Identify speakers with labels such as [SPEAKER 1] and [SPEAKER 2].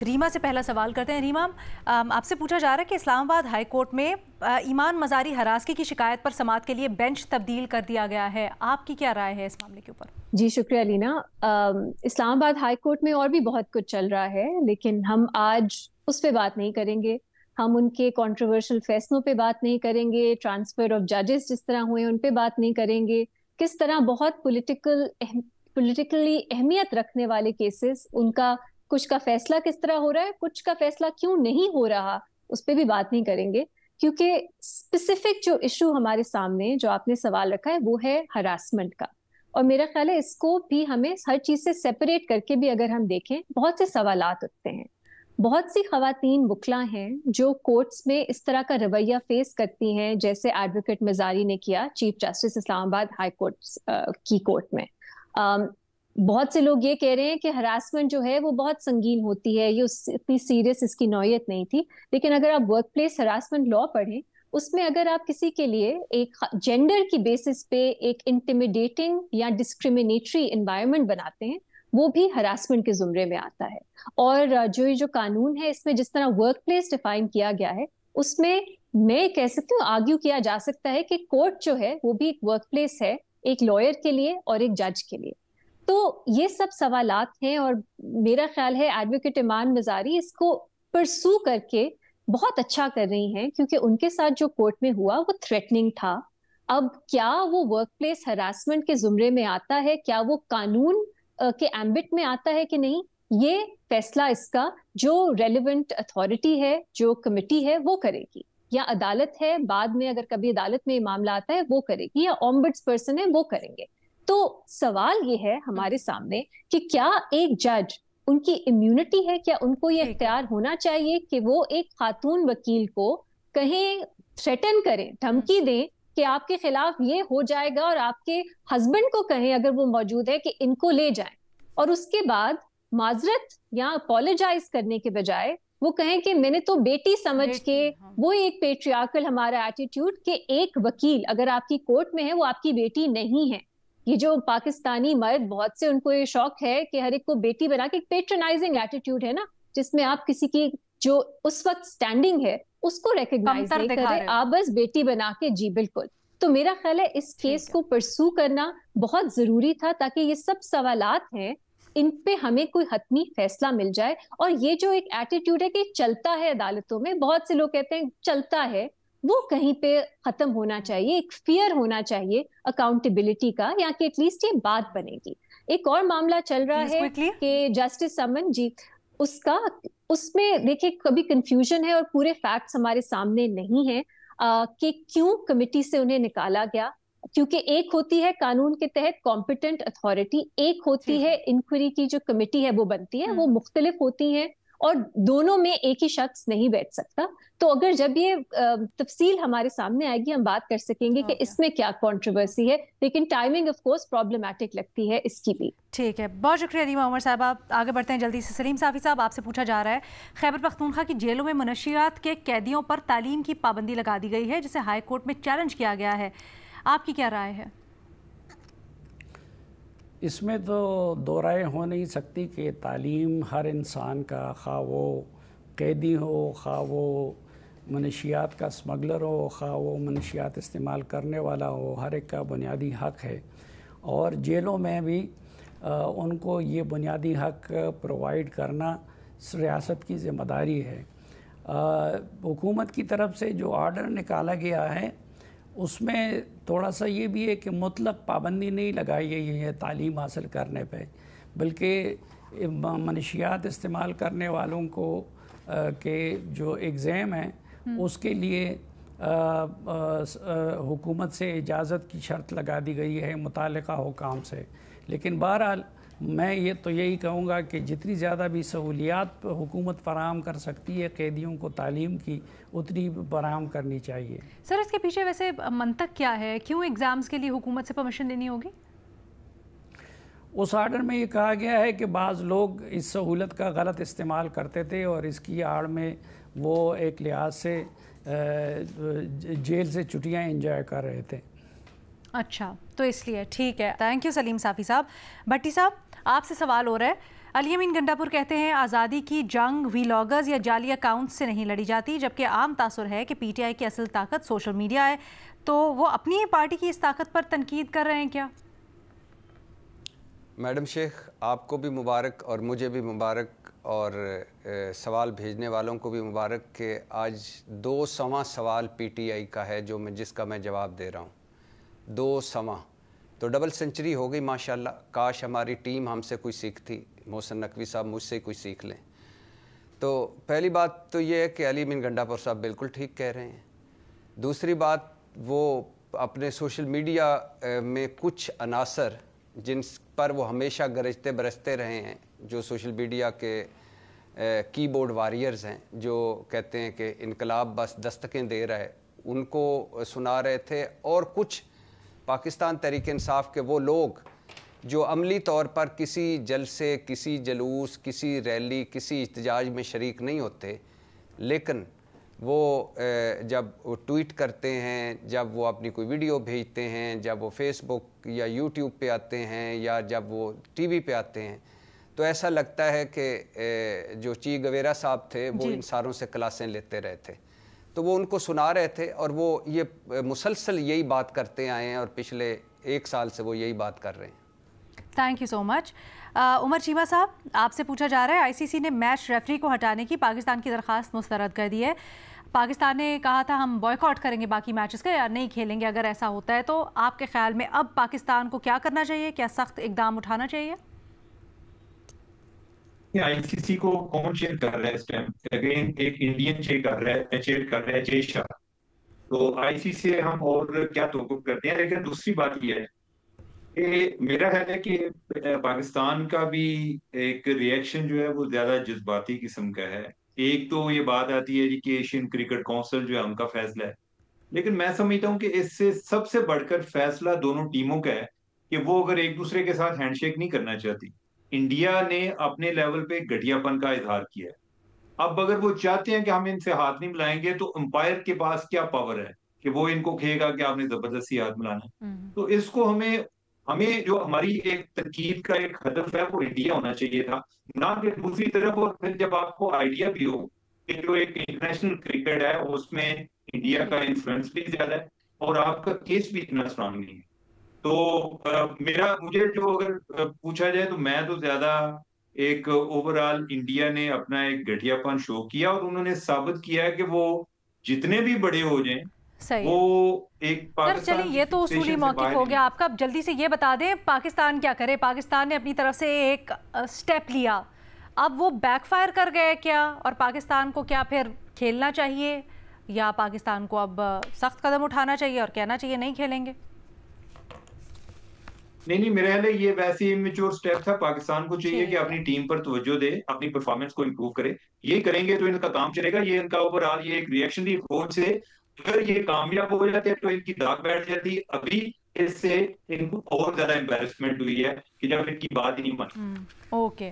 [SPEAKER 1] रीमा से पहला सवाल करते हैं। रीमा, आपसे पूछा जा रहा है कि इस्लामाबाद हाई कोर्ट में ईमान मज़ारी हरासगी की शिकायत पर समाअत के लिए बेंच तब्दील कर दिया गया है। आपकी क्या राय है इस मामले के ऊपर?
[SPEAKER 2] जी शुक्रिया लीना। इस्लामाबाद हाई कोर्ट में और भी बहुत कुछ चल रहा है, लेकिन हम आज उस पे बात नहीं करेंगे। हम उनके कंट्रोवर्शियल फैसलों पे बात नहीं करेंगे, ट्रांसफर ऑफ जजेस जिस तरह हुए उन पे बात नहीं करेंगे, किस तरह बहुत पॉलिटिकली अहमियत रखने वाले केसेस, उनका कुछ का फैसला किस तरह हो रहा है, कुछ का फैसला क्यों नहीं हो रहा, उस पर भी बात नहीं करेंगे। क्योंकि स्पेसिफिक जो इशू हमारे सामने जो आपने सवाल रखा है वो है हरासमेंट का, और मेरा ख्याल है इसको भी हमें हर चीज से सेपरेट करके भी अगर हम देखें, बहुत से सवालात उठते हैं। बहुत सी खवातीन वकला हैं जो कोर्ट्स में इस तरह का रवैया फेस करती हैं, जैसे एडवोकेट मजारी ने किया chief justice Islamabad high court की कोर्ट में। बहुत से लोग ये कह रहे हैं कि हरासमेंट जो है वो बहुत संगीन होती है, ये इतनी सीरियस इसकी नौयत नहीं थी। लेकिन अगर आप वर्क प्लेस हरासमेंट लॉ पढ़ें, उसमें अगर आप किसी के लिए एक जेंडर की बेसिस पे एक इंटिमिडेटिंग या डिस्क्रिमिनेटरी एनवायरनमेंट बनाते हैं, वो भी हरासमेंट के जुमरे में आता है। और जो कानून है इसमें जिस तरह वर्क प्लेस डिफाइन किया गया है, उसमें मैं कह सकती हूँ आर्ग्यू किया जा सकता है कि कोर्ट जो है वो भी एक वर्क प्लेस है, एक लॉयर के लिए और एक जज के लिए। तो ये सब सवालात हैं, और मेरा ख्याल है एडवोकेट ईमान मजारी इसको परसू करके बहुत अच्छा कर रही हैं, क्योंकि उनके साथ जो कोर्ट में हुआ वो थ्रेटनिंग था। अब क्या वो वर्क प्लेस हरासमेंट के जुमरे में आता है, क्या वो कानून के एम्बिट में आता है कि नहीं, ये फैसला इसका जो रेलिवेंट अथॉरिटी है, जो कमिटी है, वो करेगी, या अदालत है बाद में अगर कभी अदालत में मामला आता है वो करेगी, या ऑम्बड्स पर्सन है वो करेंगे। तो सवाल ये है हमारे सामने कि क्या एक जज, उनकी इम्यूनिटी है, क्या उनको ये इख्तियार होना चाहिए कि वो एक खातून वकील को कहीं थ्रेटन करें, धमकी दें कि आपके खिलाफ ये हो जाएगा, और आपके हस्बैंड को कहें अगर वो मौजूद है कि इनको ले जाएं, और उसके बाद माजरत या अपोलोजाइज करने के बजाय वो कहें कि मैंने तो बेटी समझ के, वो एक पेट्रियार्कल हमारा एटीट्यूड कि एक वकील अगर आपकी कोर्ट में है वो आपकी बेटी नहीं है। ये जो पाकिस्तानी मर्द बहुत से उनको ये शौक है कि हर एक को बेटी बना के, एक पेट्रोनाइजिंग एटीट्यूड है ना, जिसमें आप किसी की जो उस वक्त स्टैंडिंग है उसको रिकॉग्नाइज नहीं कर रहे, आप बस बेटी बना के। जी बिल्कुल। तो मेरा ख्याल है इस केस को परसू करना बहुत जरूरी था, ताकि ये सब सवालात हैं इन पे हमें कोई हतमी फैसला मिल जाए। और ये जो एक एटीट्यूड है कि चलता है अदालतों में, बहुत से लोग कहते हैं चलता है, वो कहीं पे खत्म होना चाहिए। एक फियर होना चाहिए अकाउंटेबिलिटी का, या कि एटलीस्ट ये बात बनेगी। एक और मामला चल रहा है कि जस्टिस समन जी, उसमें देखिए कभी कंफ्यूजन है और पूरे फैक्ट्स हमारे सामने नहीं है कि क्यों कमिटी से उन्हें निकाला गया। क्योंकि एक होती है कानून के तहत कॉम्पिटेंट अथॉरिटी, एक होती है इंक्वायरी की जो कमिटी है वो बनती है, वो मुख्तलिफ होती है, और दोनों में एक ही शख्स नहीं बैठ सकता। तो अगर जब ये तफसील हमारे सामने आएगी हम बात कर सकेंगे कि इसमें क्या कंट्रोवर्सी है, लेकिन टाइमिंग ऑफ कोर्स प्रॉब्लमैटिक लगती है इसकी भी।
[SPEAKER 1] ठीक है, बहुत शुक्रिया रीमा उमर साहब। आप आगे बढ़ते हैं जल्दी से। सलीम साफी साहब, आपसे पूछा जा रहा है खैबर पख्तूनख्वा की जेलों में मनशियात के कैदियों पर तालीम की पाबंदी लगा दी गई है, जिसे हाई कोर्ट में चैलेंज किया गया है। आपकी क्या राय है?
[SPEAKER 3] इसमें तो दो राय हो नहीं सकती कि तालीम हर इंसान का, खा वो कैदी हो, खा वो मनशियात का स्मगलर हो, खा वो मनशियात इस्तेमाल करने वाला हो, हर एक का बुनियादी हक है। और जेलों में भी उनको ये बुनियादी हक प्रोवाइड करना रियासत की ज़िम्मेदारी है। हुकूमत की तरफ से जो आर्डर निकाला गया है उसमें थोड़ा सा ये भी है कि मुतलक पाबंदी नहीं लगाई गई है तालीम हासिल करने पे, बल्कि मनशियात इस्तेमाल करने वालों को के जो एग्ज़ाम है उसके लिए हुकूमत से इजाज़त की शर्त लगा दी गई है मुतालिका हुकाम से। लेकिन बहरहाल मैं यही कहूँगा कि जितनी ज़्यादा भी सहूलियात हुकूमत फराहम कर सकती है कैदियों को तालीम की, उतनी फराहम करनी चाहिए।
[SPEAKER 1] सर, इसके पीछे वैसे मंतक क्या है? क्यों एग्ज़ाम्स के लिए हुकूमत से परमिशन लेनी होगी?
[SPEAKER 3] उस आर्डर में ये कहा गया है कि बाज़ लोग इस सहूलत का गलत इस्तेमाल करते थे और इसकी आड़ में वो एक लिहाज से जेल से छुट्टियाँ एंजॉय कर रहे थे।
[SPEAKER 1] अच्छा, तो इसलिए ठीक है। थैंक यू सलीम साफी साहब। भट्टी साहब, आपसे सवाल हो रहा है, علی امین گنڈاپور کہتے ہیں آزادی کی جنگ ویلاگرز یا جعلی اکاؤنٹ سے نہیں لڑی جاتی، جبکہ عام تاثر ہے کہ پی ٹی آئی کی اصل طاقت سوشل میڈیا ہے، تو وہ اپنی پارٹی کی اس طاقت پر تنقید کر رہے ہیں کیا؟
[SPEAKER 4] میڈم شیخ آپ کو بھی مبارک اور مجھے بھی مبارک اور سوال بھیجنے والوں کو بھی مبارک کہ آج 200واں سوال پی ٹی آئی کا ہے جس کا میں جواب دے رہا ہوں۔ 200واں تو ڈبل سنچری ہو گئی ماشاءاللہ۔ کاش ہماری ٹیم ہم سے کوئی سیکھتی، محسن نقوی صاحب مجھ سے کوئی سیکھ لیں۔ تو پہلی بات تو یہ ہے کہ علی امین گنڈاپور صاحب بالکل ٹھیک کہہ رہے ہیں۔ دوسری بات، وہ اپنے سوشل میڈیا میں کچھ عناصر جن پر وہ ہمیشہ گرجتے برستے رہے ہیں، جو سوشل میڈیا کے کی بورڈ واریئرز ہیں، جو کہتے ہیں کہ انقلاب بس دستکیں دے رہا ہے، ان کو سنا رہے تھے، اور کچھ پاکستان تحریک انصاف کے وہ لوگ جو عملی طور پر کسی جلسے، کسی جلوس، کسی ریلی، کسی احتجاج میں شریک نہیں ہوتے، لیکن وہ جب وہ ٹویٹ کرتے ہیں، جب وہ اپنی کوئی ویڈیو بھیجتے ہیں، جب وہ فیس بک یا یوٹیوب پہ آتے ہیں، یا جب وہ ٹی وی پہ آتے ہیں، تو ایسا لگتا ہے کہ جو چی گویرا صاحب تھے وہ ان ساروں سے کلاسیں لیتے رہے تھے۔ تو وہ ان کو سنا رہے تھے، اور وہ یہ مسلسل یہی بات کرتے آئے ہیں، اور پچھلے 1 سال سے وہ یہی بات کر رہے ہیں۔
[SPEAKER 1] تھینک یو سو مچ۔ عمر چیمہ صاحب، آپ سے پوچھا جا رہا ہے آئی سی سی نے میچ ریفری کو ہٹانے کی پاکستان کی درخواست مسترد کر دی ہے۔ پاکستان نے کہا تھا ہم بوائیکاٹ کریں گے باقی میچز کا، یا نہیں کھیلیں گے۔ اگر ایسا ہوتا ہے تو آپ کے خیال میں اب پاکستان کو کیا کرنا چاہیے؟ کیا سخت اقدام اٹھانا چاہیے؟
[SPEAKER 5] آئی سی سی کو کون چیئر کر رہا ہے اس ٹائم؟ اگین ایک انڈین چیئر کر رہا ہے جے شاہ۔ تو آئی سی سی سے ہم اور کیا توقع کرتے ہیں؟ لیکن دوسری بات یہ ہے کہ میرا خیال ہے کہ پاکستان کا بھی ایک ریئیکشن جو ہے وہ زیادہ جذباتی قسم کا ہے۔ ایک تو یہ بات آتی ہے جی کہ ایشین کرکٹ کونسل جو ہے ان کا فیصلہ ہے، لیکن میں سمجھتا ہوں کہ اس سے سب سے بڑھ کر فیصلہ دونوں ٹیموں کا ہے کہ وہ اگر ایک دوسرے کے ساتھ ہینڈ شیک نہیں کرنا چاہتی۔ انڈیا نے اپنے لیول پہ گھٹیا پن کا اظہار کیا ہے۔ اب اگر وہ چاہتے ہیں کہ ہم ان سے ہاتھ نہیں ملائیں گے، تو امپائر کے پاس کیا پاور ہے کہ وہ ان کو کہے گا کہ آپ نے زبردستی ہاتھ ملانا ہے؟ تو اس کو ہمیں جو ہماری ایک تنقید کا ایک ہدف ہے وہ انڈیا ہونا چاہیے تھا، نہ کہ دوسری طرف۔ اور پھر جب آپ کو آئیڈیا بھی ہو کہ جو ایک انٹرنیشنل کرکٹ ہے اس میں انڈیا کا انفلوئنس بھی زیادہ ہے اور آپ کا کیس بھی اتنا اسٹرانگ نہیں ہے، تو مجھے جو اگر پوچھا جائے تو میں تو زیادہ ایک اوور آل انڈیا نے اپنا ایک گھٹیا پن شو کیا، اور انہوں نے ثابت کیا ہے کہ وہ جتنے بھی بڑے ہو جائیں وہ ایک
[SPEAKER 1] سر چلیں یہ تو اصولی موقف ہو گیا آپ کا۔ اب جلدی سے یہ بتا دیں پاکستان کیا کرے؟ پاکستان نے اپنی طرف سے ایک سٹیپ لیا، اب وہ بیک فائر کر گئے کیا؟ اور پاکستان کو کیا پھر کھیلنا چاہیے، یا پاکستان کو اب سخت قدم اٹھانا چاہیے اور کہنا چاہیے نہیں کھیلیں گے؟
[SPEAKER 5] نہیں، میرے خیال ہے یہ ویسے امیچور سٹیپ تھا۔ پاکستان کو چاہیے کہ اپنی ٹیم پر توجہ دے، اپنی پرفارمنس کو امپروو کرے۔ یہ کریں گے تو ان کا کام چلے گا۔ یہ ان کا اوور آل یہ ایک ریئیکشن دی فوج سے اگر یہ کامیاب ہو جاتے تو ان کی داغ بیٹھ جاتی۔ ابھی اس سے ان کو اور زیادہ امبیرسمنٹ ہوئی ہے کہ جب ان کی بات ہی نہیں مانی۔
[SPEAKER 1] اوکے